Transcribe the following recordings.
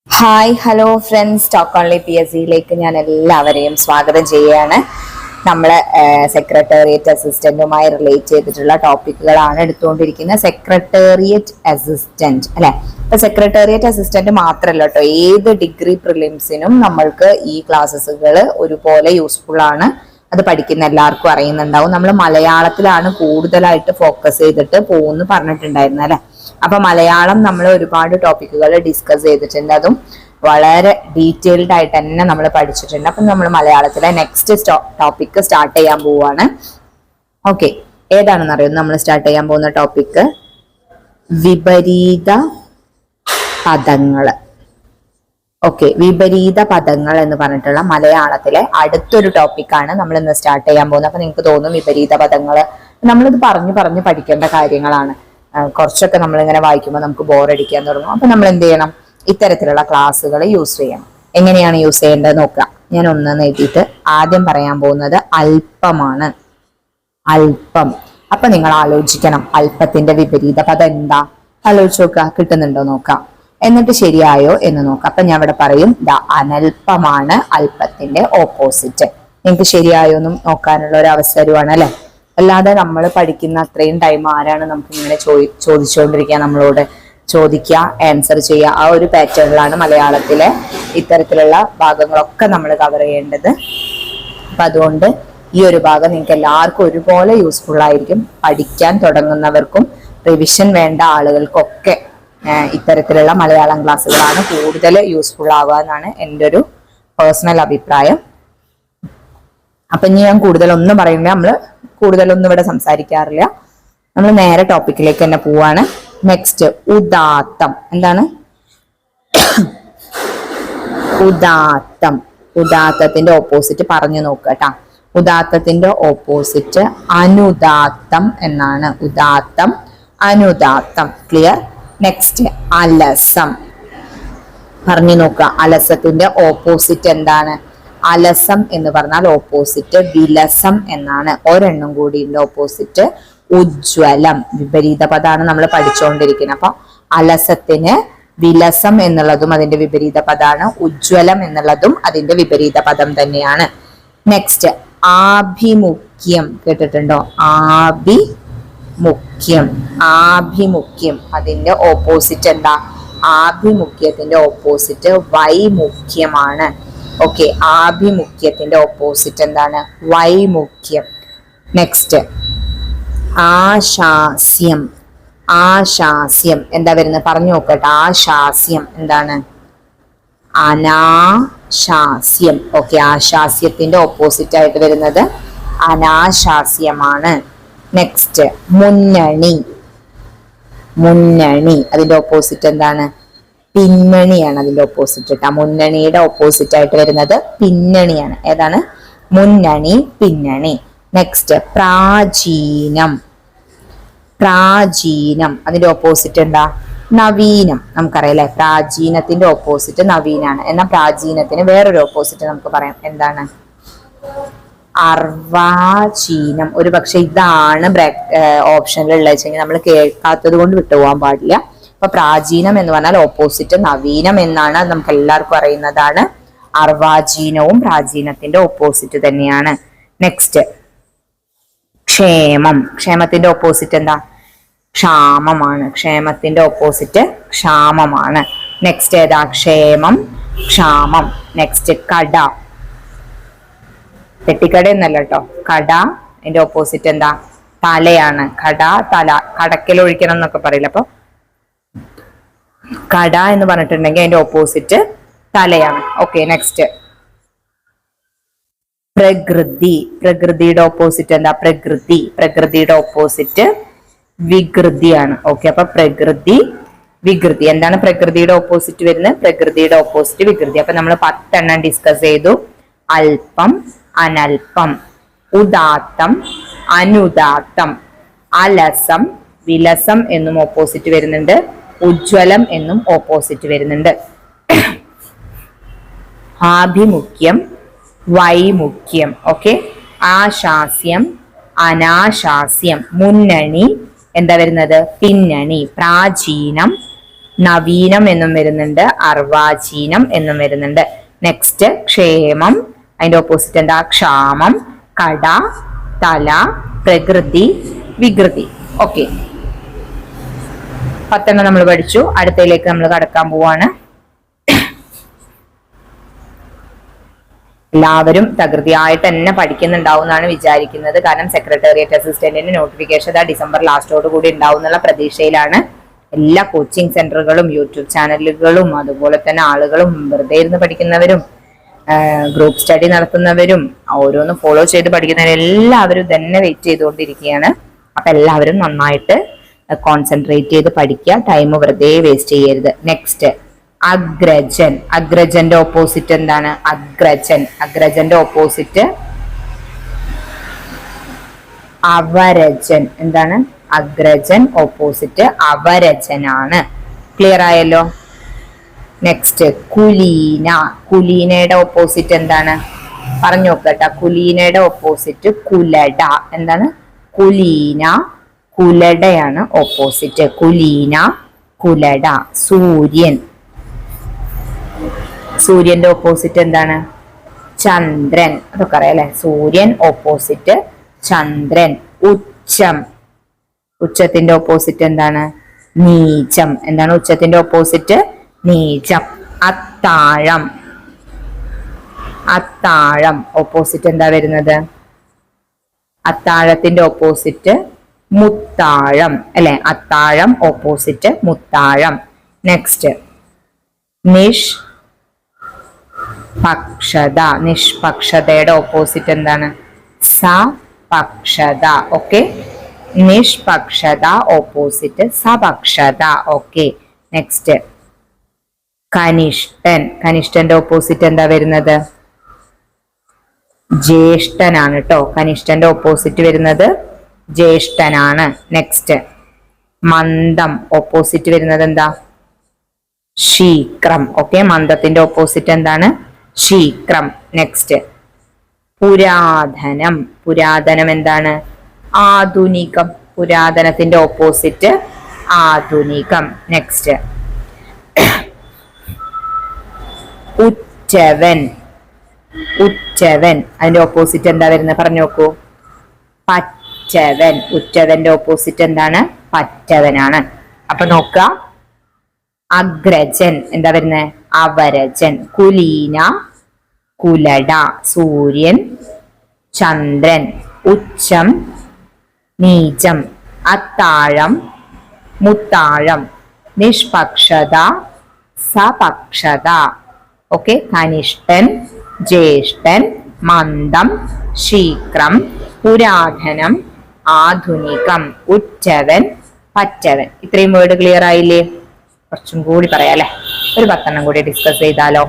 Hi hello friends, talk only P S സിയിലേക്ക് ഞാൻ എല്ലാവരെയും സ്വാഗതം ചെയ്യുകയാണ്. നമ്മൾ സെക്രട്ടേറിയറ്റ് അസിസ്റ്റന്റുമായി റിലേറ്റ് ചെയ്തിട്ടുള്ള ടോപ്പിക്കുകളാണ് എടുത്തുകൊണ്ടിരിക്കുന്നത്. സെക്രട്ടേറിയറ്റ് അസിസ്റ്റന്റ് അല്ലെ. അപ്പൊ സെക്രട്ടേറിയറ്റ് അസിസ്റ്റന്റ് മാത്രമല്ല കേട്ടോ, ഏത് ഡിഗ്രി പ്രിലിംസിനും നമ്മൾക്ക് ഈ ക്ലാസ്സുകൾ ഒരുപോലെ യൂസ്ഫുൾ ആണ്. അത് പഠിക്കുന്ന എല്ലാവർക്കും അറിയുന്നുണ്ടാവും. നമ്മൾ മലയാളത്തിലാണ് കൂടുതലായിട്ട് ഫോക്കസ് ചെയ്തിട്ട് പോകുന്നു പറഞ്ഞിട്ടുണ്ടായിരുന്നു അല്ലെ. അപ്പൊ മലയാളം നമ്മൾ ഒരുപാട് ടോപ്പിക്കുകൾ ഡിസ്കസ് ചെയ്തിട്ടുണ്ട്. അതും വളരെ ഡീറ്റെയിൽഡ് ആയിട്ട് തന്നെ നമ്മൾ പഠിച്ചിട്ടുണ്ട്. അപ്പൊ നമ്മൾ മലയാളത്തിലെ നെക്സ്റ്റ് ടോപ്പിക് സ്റ്റാർട്ട് ചെയ്യാൻ പോവാണ്. ഓക്കെ, ഏതാണെന്ന് അറിയുന്നു നമ്മൾ സ്റ്റാർട്ട് ചെയ്യാൻ പോകുന്ന ടോപ്പിക്? വിപരീത പദങ്ങള്. ഓക്കെ, വിപരീത പദങ്ങൾ എന്ന് പറഞ്ഞിട്ടുള്ള മലയാളത്തിലെ അടുത്തൊരു ടോപ്പിക്കാണ് നമ്മൾ ഇന്ന് സ്റ്റാർട്ട് ചെയ്യാൻ പോകുന്നത്. അപ്പൊ നിങ്ങൾക്ക് തോന്നും വിപരീത പദങ്ങള് നമ്മളിത് പറഞ്ഞു പഠിക്കേണ്ട കാര്യങ്ങളാണ്. കുറച്ചൊക്കെ നമ്മളിങ്ങനെ വായിക്കുമ്പോൾ നമുക്ക് ബോറടിക്കാൻ തുടങ്ങും. അപ്പൊ നമ്മൾ എന്ത് ചെയ്യണം? ഇത്തരത്തിലുള്ള ക്ലാസ്സുകൾ യൂസ് ചെയ്യണം. എങ്ങനെയാണ് യൂസ് ചെയ്യേണ്ടത് നോക്കുക. ഞാൻ ഒന്ന് എഴുതിയിട്ട് ആദ്യം പറയാൻ പോകുന്നത് അല്പമാണ്. അല്പം. അപ്പൊ നിങ്ങൾ ആലോചിക്കണം, അല്പത്തിന്റെ വിപരീത പദം എന്താ? ആലോചിച്ച് നോക്കുക, കിട്ടുന്നുണ്ടോ നോക്കാം. എന്നിട്ട് ശരിയായോ എന്ന് നോക്കാം. അപ്പൊ ഞാൻ ഇവിടെ പറയും അനൽപമാണ് അല്പത്തിന്റെ ഓപ്പോസിറ്റ്. നിങ്ങൾക്ക് ശരിയായോ എന്നും നോക്കാനുള്ള ഒരു അവസരമാണ് അല്ലെ. അല്ലാതെ നമ്മൾ പഠിക്കുന്ന അത്രയും ടൈം ആരാണ് നമുക്ക് ഇങ്ങനെ ചോദിച്ചുകൊണ്ടിരിക്കുക? നമ്മളോട് ചോദിക്കുക, ആൻസർ ചെയ്യുക. ആ ഒരു പാറ്റേണിലാണ് മലയാളത്തിലെ ഇത്തരത്തിലുള്ള ഭാഗങ്ങളൊക്കെ നമ്മൾ കവർ ചെയ്യേണ്ടത്. അപ്പൊ അതുകൊണ്ട് ഈ ഒരു ഭാഗം നിങ്ങൾക്ക് എല്ലാവർക്കും ഒരുപോലെ യൂസ്ഫുൾ ആയിരിക്കും. പഠിക്കാൻ തുടങ്ങുന്നവർക്കും റിവിഷൻ വേണ്ട ആളുകൾക്കൊക്കെ ഇത്തരത്തിലുള്ള മലയാളം ക്ലാസ്സുകളാണ് കൂടുതൽ യൂസ്ഫുൾ ആവുക എന്നാണ് എൻ്റെ ഒരു പേഴ്സണൽ അഭിപ്രായം. അപ്പൊ ഇനി ഞാൻ കൂടുതലൊന്നും പറയുന്നില്ല, നമ്മള് കൂടുതലൊന്നും ഇവിടെ സംസാരിക്കാറില്ല. നമ്മൾ നേരെ ടോപ്പിക്കിലേക്ക് തന്നെ പോവാണ്. നെക്സ്റ്റ്, ഉദാത്തം. എന്താണ് ഉദാത്തം? ഉദാത്തത്തിന്റെ ഓപ്പോസിറ്റ് പറഞ്ഞു നോക്കുക കേട്ടാ. ഉദാത്തത്തിന്റെ ഓപ്പോസിറ്റ് അനുദാത്തം എന്നാണ്. ഉദാത്തം, അനുദാത്തം. ക്ലിയർ? നെക്സ്റ്റ്, അലസം. പറഞ്ഞു നോക്കുക. അലസത്തിന്റെ ഓപ്പോസിറ്റ് എന്താണ്? അലസം എന്ന് പറഞ്ഞാൽ ഓപ്പോസിറ്റ് വിലസം എന്നാണ്. ഒരെണ്ണം കൂടി ഓപ്പോസിറ്റ് ഉജ്ജ്വലം. വിപരീത പദമാണ് നമ്മൾ പഠിച്ചുകൊണ്ടിരിക്കുന്നത്. അപ്പൊ അലസത്തിന് വിലസം എന്നുള്ളതും അതിന്റെ വിപരീത പദമാണ്. ഉജ്ജ്വലം എന്നുള്ളതും അതിന്റെ വിപരീത പദം തന്നെയാണ്. നെക്സ്റ്റ്, ആഭിമുഖ്യം. കേട്ടിട്ടുണ്ടോ? ആഭിമുഖ്യം. ആഭിമുഖ്യം അതിന്റെ ഓപ്പോസിറ്റ് എന്താ? ആഭിമുഖ്യത്തിന്റെ ഓപ്പോസിറ്റ് വൈമുഖ്യമാണ്. ഓക്കെ, ആഭിമുഖ്യത്തിന്റെ ഓപ്പോസിറ്റ് എന്താണ്? വൈമുഖ്യം. നെക്സ്റ്റ്, ആശാസ്യം. ആശാസ്യം എന്താ വരുന്നത്? പറഞ്ഞു നോക്കട്ടെ. ആശാസ്യം എന്താണ്? അനാശാസ്യം. ഓക്കെ, ആശാസ്യത്തിന്റെ ഓപ്പോസിറ്റ് ആയിട്ട് വരുന്നത് അനാശാസ്യമാണ്. നെക്സ്റ്റ്, മുന്നണി. മുന്നണി അതിന്റെ ഓപ്പോസിറ്റ് എന്താണ്? പിന്നണിയാണ് അതിന്റെ ഓപ്പോസിറ്റ്. മുന്നണിയുടെ ഓപ്പോസിറ്റ് ആയിട്ട് വരുന്നത് പിന്നണിയാണ്. ഏതാണ്? മുന്നണി, പിന്നണി. നെക്സ്റ്റ്, പ്രാചീനം. പ്രാചീനം അതിന്റെ ഓപ്പോസിറ്റ് എന്താ? നവീനം. നമുക്കറിയാം അല്ലെ, പ്രാചീനത്തിന്റെ ഓപ്പോസിറ്റ് നവീനാണ്. എന്നാൽ പ്രാചീനത്തിന് വേറൊരു ഓപ്പോസിറ്റ് നമുക്ക് പറയാം. എന്താണ്? അർവാചീനം. ഒരു പക്ഷെ ഇതാണ് ഓപ്ഷനിലുള്ള വെച്ചെങ്കിൽ നമ്മൾ കേൾക്കാത്തത് കൊണ്ട് വിട്ടുപോകാൻ പാടില്ല. അപ്പൊ പ്രാചീനം എന്ന് പറഞ്ഞാൽ ഓപ്പോസിറ്റ് നവീനം എന്നാണ്. അത് നമുക്ക് എല്ലാവർക്കും അറിയുന്നതാണ്. അർവാചീനവും പ്രാചീനത്തിന്റെ ഓപ്പോസിറ്റ് തന്നെയാണ്. നെക്സ്റ്റ്, ക്ഷേമം. ക്ഷേമത്തിന്റെ ഓപ്പോസിറ്റ് എന്താ? ക്ഷാമമാണ്. ക്ഷേമത്തിന്റെ ഓപ്പോസിറ്റ് ക്ഷാമമാണ്. നെക്സ്റ്റ് ഏതാ? ക്ഷേമം, ക്ഷാമം. നെക്സ്റ്റ്, കട. പെട്ടിക്കട എന്നല്ല കേട്ടോ, കട. അതിന്റെ ഓപ്പോസിറ്റ് എന്താ? തലയാണ്. കട, തല. കടക്കലൊഴിക്കണം എന്നൊക്കെ പറയില്ല. അപ്പൊ കട എന്ന് പറഞ്ഞിട്ടുണ്ടെങ്കിൽ അതിന്റെ ഓപ്പോസിറ്റ് തലയാണ്. ഓക്കെ, നെക്സ്റ്റ്, പ്രകൃതി. പ്രകൃതിയുടെ ഓപ്പോസിറ്റ് എന്താ? പ്രകൃതി. പ്രകൃതിയുടെ ഓപ്പോസിറ്റ് വികൃതിയാണ്. ഓക്കെ, അപ്പൊ പ്രകൃതി, വികൃതി. എന്താണ് പ്രകൃതിയുടെ ഓപ്പോസിറ്റ് വരുന്നത്? പ്രകൃതിയുടെ ഓപ്പോസിറ്റ് വികൃതി. അപ്പൊ നമ്മൾ 10 എണ്ണം ഡിസ്കസ് ചെയ്തു. അല്പം, അനൽപം, ഉദാത്തം, അനുദാത്തം, അലസം, വിലസം എന്നും ഓപ്പോസിറ്റ് വരുന്നുണ്ട്. ഉജ്ജ്വലം എന്നും ഓപ്പോസിറ്റ് വരുന്നുണ്ട്. ആഭിമുഖ്യം, വൈമുഖ്യം. ഓക്കെ, ആശാസ്യം, അനാശാസ്യം. മുന്നണി എന്താ വരുന്നത്? പിന്നണി. പ്രാചീനം, നവീനം എന്നും വരുന്നുണ്ട്, അർവാചീനം എന്നും വരുന്നുണ്ട്. നെക്സ്റ്റ് ക്ഷേമം, അതിന്റെ ഓപ്പോസിറ്റ് എന്താ? ക്ഷാമം, കട, തല, പ്രകൃതി, വികൃതി. ഓക്കെ, 10 നമ്മൾ പഠിച്ചു. അടുത്തയിലേക്ക് നമ്മൾ കടക്കാൻ പോവാണ്. എല്ലാവരും തകൃതിയായിട്ട് തന്നെ പഠിക്കുന്നുണ്ടാവും എന്നാണ് വിചാരിക്കുന്നത്. കാരണം സെക്രട്ടേറിയറ്റ് അസിസ്റ്റന്റിന്റെ നോട്ടിഫിക്കേഷൻ ഡിസംബർ ലാസ്റ്റോട് കൂടി ഉണ്ടാവും എന്നുള്ള പ്രതീക്ഷയിലാണ് എല്ലാ കോച്ചിങ് സെന്ററുകളും യൂട്യൂബ് ചാനലുകളും അതുപോലെ തന്നെ ആളുകളും വെറുതെ ഇരുന്ന് പഠിക്കുന്നവരും ഗ്രൂപ്പ് സ്റ്റഡി നടത്തുന്നവരും ഓരോന്ന് ഫോളോ ചെയ്ത് പഠിക്കുന്നവരും എല്ലാവരും തന്നെ വെയിറ്റ് ചെയ്തുകൊണ്ടിരിക്കുകയാണ്. അപ്പൊ എല്ലാവരും നന്നായിട്ട് കോൺസെൻട്രേറ്റ് ചെയ്ത് പഠിക്കുക, ടൈം വെറുതെ വേസ്റ്റ് ചെയ്യരുത്. നെക്സ്റ്റ് അഗ്രജൻ. അഗ്രജന്റെ ഓപ്പോസിറ്റ് എന്താണ്? അഗ്രജൻ. അഗ്രജന്റെ ഓപ്പോസിറ്റ് അവരജൻ. എന്താണ്? അഗ്രജൻ ഓപ്പോസിറ്റ് അവരജനാണ്. ക്ലിയർ ആയല്ലോ? നെക്സ്റ്റ് കുലീന. കുലീനയുടെ ഓപ്പോസിറ്റ് എന്താണ്? പറഞ്ഞു നോക്കട്ടെ. കുലീനയുടെ ഓപ്പോസിറ്റ് കുലട. എന്താണ്? കുലീന കുലടയാണ് ഓപ്പോസിറ്റ്. കുലീന കുലട. സൂര്യൻ. സൂര്യന്റെ ഓപ്പോസിറ്റ് എന്താണ്? ചന്ദ്രൻ. അതൊക്കെ അറിയാം അല്ലെ? സൂര്യൻ ഓപ്പോസിറ്റ് ചന്ദ്രൻ. ഉച്ചം. ഉച്ചത്തിന്റെ ഓപ്പോസിറ്റ് എന്താണ്? നീചം. എന്താണ് ഉച്ചത്തിന്റെ ഓപ്പോസിറ്റ്? നീചം. അത്താഴം. അത്താഴം ഓപ്പോസിറ്റ് എന്താ വരുന്നത്? അത്താഴത്തിന്റെ ഓപ്പോസിറ്റ് മുത്താഴം അല്ലെ? അത്താഴം ഓപ്പോസിറ്റ് മുത്താഴം. നെക്സ്റ്റ് നിഷ്പക്ഷത. നിഷ്പക്ഷതയുടെ ഓപ്പോസിറ്റ് എന്താണ്? സപക്ഷത. ഓക്കെ, നിഷ്പക്ഷത ഓപ്പോസിറ്റ് സപക്ഷത. ഓക്കെ, നെക്സ്റ്റ് കനിഷ്ഠൻ. കനിഷ്ഠന്റെ ഓപ്പോസിറ്റ് എന്താ വരുന്നത്? ജ്യേഷ്ഠനാണ് കേട്ടോ. കനിഷ്ഠന്റെ ഓപ്പോസിറ്റ് വരുന്നത് ജ്യേഷ്ഠനാണ്. നെക്സ്റ്റ് മന്ദം. ഓപ്പോസിറ്റ് വരുന്നത് എന്താ? ശീക്രം. ഓക്കെ, മന്ദത്തിന്റെ ഓപ്പോസിറ്റ് എന്താണ്? ശീക്രം. നെക്സ്റ്റ് പുരാതനം. പുരാതനം എന്താണ്? ആധുനികം. പുരാതനത്തിന്റെ ഓപ്പോസിറ്റ് ആധുനികം. നെക്സ്റ്റ് ഉച്ചവൻ. ഉച്ചവൻ അതിന്റെ ഓപ്പോസിറ്റ് എന്താ വരുന്നത്? പറഞ്ഞു നോക്കൂ. പച്ചവൻ. ഉച്ചവന്റെ ഓപ്പോസിറ്റ് എന്താണ്? പച്ചവനാണ്. അപ്പൊ നോക്കുക. അഗ്രജൻ എന്താ വരുന്നത്? അവരജൻ. കുലീന കുലട. സൂര്യൻ ചന്ദ്രൻ. ഉച്ചം നീചം. അത്താഴം മുത്താഴം. നിഷ്പക്ഷത സപക്ഷത. ഓക്കെ, കനിഷ്ഠൻ, ജ്യേഷ്ഠൻ, മന്ദം, ശീക്രം, പുരാതനം, ആധുനികം, ഉച്ചവൻ, പച്ചവൻ. ഇത്രയും വേർഡ് ക്ലിയർ ആയില്ലേ? കുറച്ചും കൂടി പറയാം അല്ലെ? ഒരു 10 കൂടി ഡിസ്കസ് ചെയ്താലോ?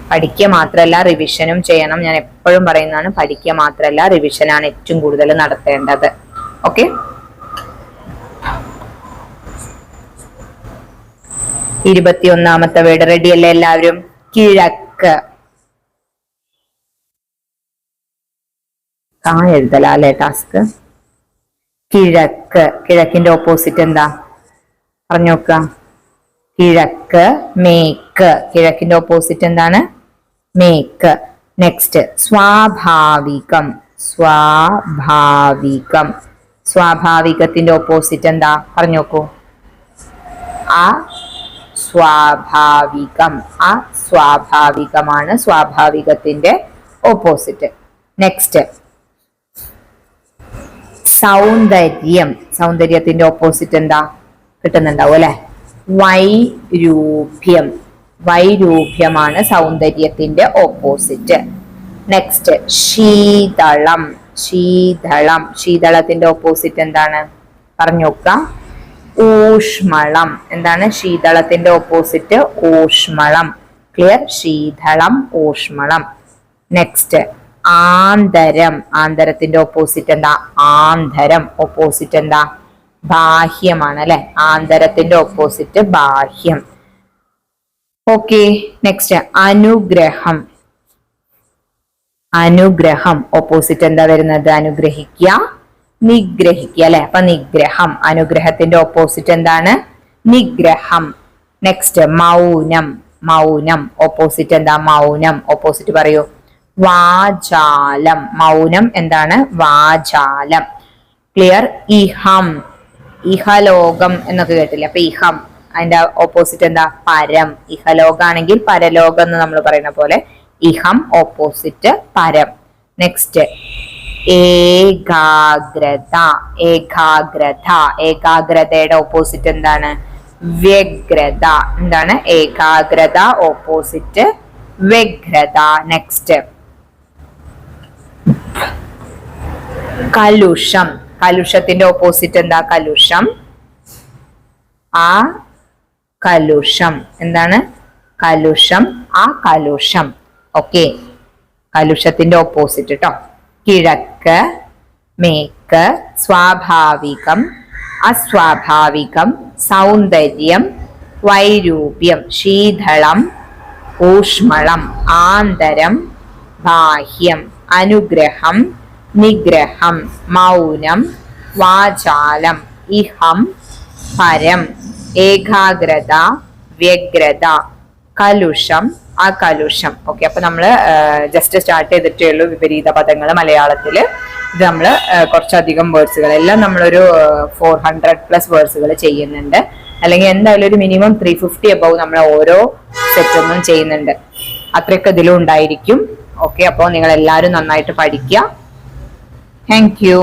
പഠിക്കുക മാത്രമല്ല റിവിഷനും ചെയ്യണം. ഞാൻ എപ്പോഴും പറയുന്നതാണ്, പഠിക്കുക മാത്രമല്ല റിവിഷനാണ് ഏറ്റവും കൂടുതൽ നടത്തേണ്ടത്. ഓക്കെ, 21ാമത്തെ വേർഡ് റെഡി അല്ലേ എല്ലാവരും? കിഴക്ക്. എഴുതലേ ടാസ്ക്. കിഴക്ക്. കിഴക്കിന്റെ ഓപ്പോസിറ്റ് എന്താ? പറഞ്ഞു നോക്ക. കിഴക്ക് മേക്ക്. കിഴക്കിന്റെ ഓപ്പോസിറ്റ് എന്താണ്? മേക്ക്. നെക്സ്റ്റ് സ്വാഭാവികം. സ്വാഭാവികം. സ്വാഭാവികത്തിന്റെ ഓപ്പോസിറ്റ് എന്താ? പറഞ്ഞു നോക്കൂ. അസ്വാഭാവികം. അസ്വാഭാവികമാണ് സ്വാഭാവികത്തിന്റെ ഓപ്പോസിറ്റ്. നെക്സ്റ്റ് സൗന്ദര്യം. സൗന്ദര്യത്തിന്റെ ഓപ്പോസിറ്റ് എന്താ? കിട്ടുന്നുണ്ടാവും അല്ലെ? വൈരൂപ്യം. വൈരൂപ്യമാണ് സൗന്ദര്യത്തിന്റെ ഓപ്പോസിറ്റ്. നെക്സ്റ്റ് ശീതളം. ശീതളം. ശീതളത്തിന്റെ ഓപ്പോസിറ്റ് എന്താണ്? പറഞ്ഞു നോക്കാം. ഊഷ്മളം. എന്താണ് ശീതളത്തിന്റെ ഓപ്പോസിറ്റ്? ഊഷ്മളം. ക്ലിയർ? ശീതളം ഊഷ്മളം. നെക്സ്റ്റ് ആന്തരം. ആന്തരത്തിന്റെ ഓപ്പോസിറ്റ് എന്താ? ആന്തരം. ഓപ്പോസിറ്റ് എന്താ? ബാഹ്യമാണ് അല്ലെ? ആന്തരത്തിന്റെ ഓപ്പോസിറ്റ് ബാഹ്യം. ഓക്കെ, നെക്സ്റ്റ് അനുഗ്രഹം. അനുഗ്രഹം ഓപ്പോസിറ്റ് എന്താ വരുന്നത്? അനുഗ്രഹിക്കുക, നിഗ്രഹിക്കുക അല്ലെ. അപ്പൊ നിഗ്രഹം, അനുഗ്രഹത്തിന്റെ ഓപ്പോസിറ്റ് എന്താണ്? നിഗ്രഹം. നെക്സ്റ്റ് മൗനം. മൗനം ഓപ്പോസിറ്റ് എന്താ? മൗനം. ഓപ്പോസിറ്റ് പറയൂ. വാചാലം. മൗനം എന്താണ്? വാചാലം. ക്ലിയർ? ഇഹം, ഇഹലോകം എന്നൊക്കെ കേട്ടില്ലേ? അപ്പൊ ഇഹം അതിന്റെ ഓപ്പോസിറ്റ് എന്താ? പരം. ഇഹലോകാണെങ്കിൽ പരലോകം എന്ന് നമ്മൾ പറയുന്ന പോലെ ഇഹം ഓപ്പോസിറ്റ് പരം. നെക്സ്റ്റ് ഏകാഗ്രത. ഏകാഗ്രത. ഏകാഗ്രതയുടെ ഓപ്പോസിറ്റ് എന്താണ്? വ്യഗ്രത. എന്താണ്? ഏകാഗ്രത ഓപ്പോസിറ്റ് വ്യഗ്രത. നെക്സ്റ്റ് കലുഷം. കലുഷത്തിന്റെ ഓപ്പോസിറ്റ് എന്താ? കലുഷം. ആ കലുഷം. എന്താണ്? കലുഷം, ആ കലുഷം. ഓക്കെ, കലുഷത്തിന്റെ ഓപ്പോസിറ്റ് ട്ടോ. കിഴക്ക്, മേക്ക്, സ്വാഭാവികം, അസ്വാഭാവികം, സൗന്ദര്യം, വൈരൂപ്യം, ശീതളം, ഊഷ്മളം, ആന്തരം, ബാഹ്യം, അനുഗ്രഹം, നിഗ്രഹം, മൗനം, വാചാലം, ഇഹം, പരം, ഏകാഗ്രത, വ്യഗ്രത, കലുഷം, അകലുഷം. ഓക്കെ, അപ്പൊ നമ്മള് ജസ്റ്റ് സ്റ്റാർട്ട് ചെയ്തിട്ടേ ഉള്ളൂ വിപരീത പദങ്ങൾ മലയാളത്തില്. ഇത് നമ്മള് കുറച്ചധികം വേർഡ്സുകൾ എല്ലാം നമ്മളൊരു 400+ വേർഡ്സുകൾ ചെയ്യുന്നുണ്ട്. അല്ലെങ്കിൽ എന്തായാലും ഒരു മിനിമം 350 അബവ് നമ്മൾ ഓരോ സെറ്റൊന്നും ചെയ്യുന്നുണ്ട്. അത്രയൊക്കെ ഇതിലും ഉണ്ടായിരിക്കും. ഓക്കെ, അപ്പോൾ നിങ്ങൾ എല്ലാവരും നന്നായിട്ട് പഠിക്കുക. Thank you.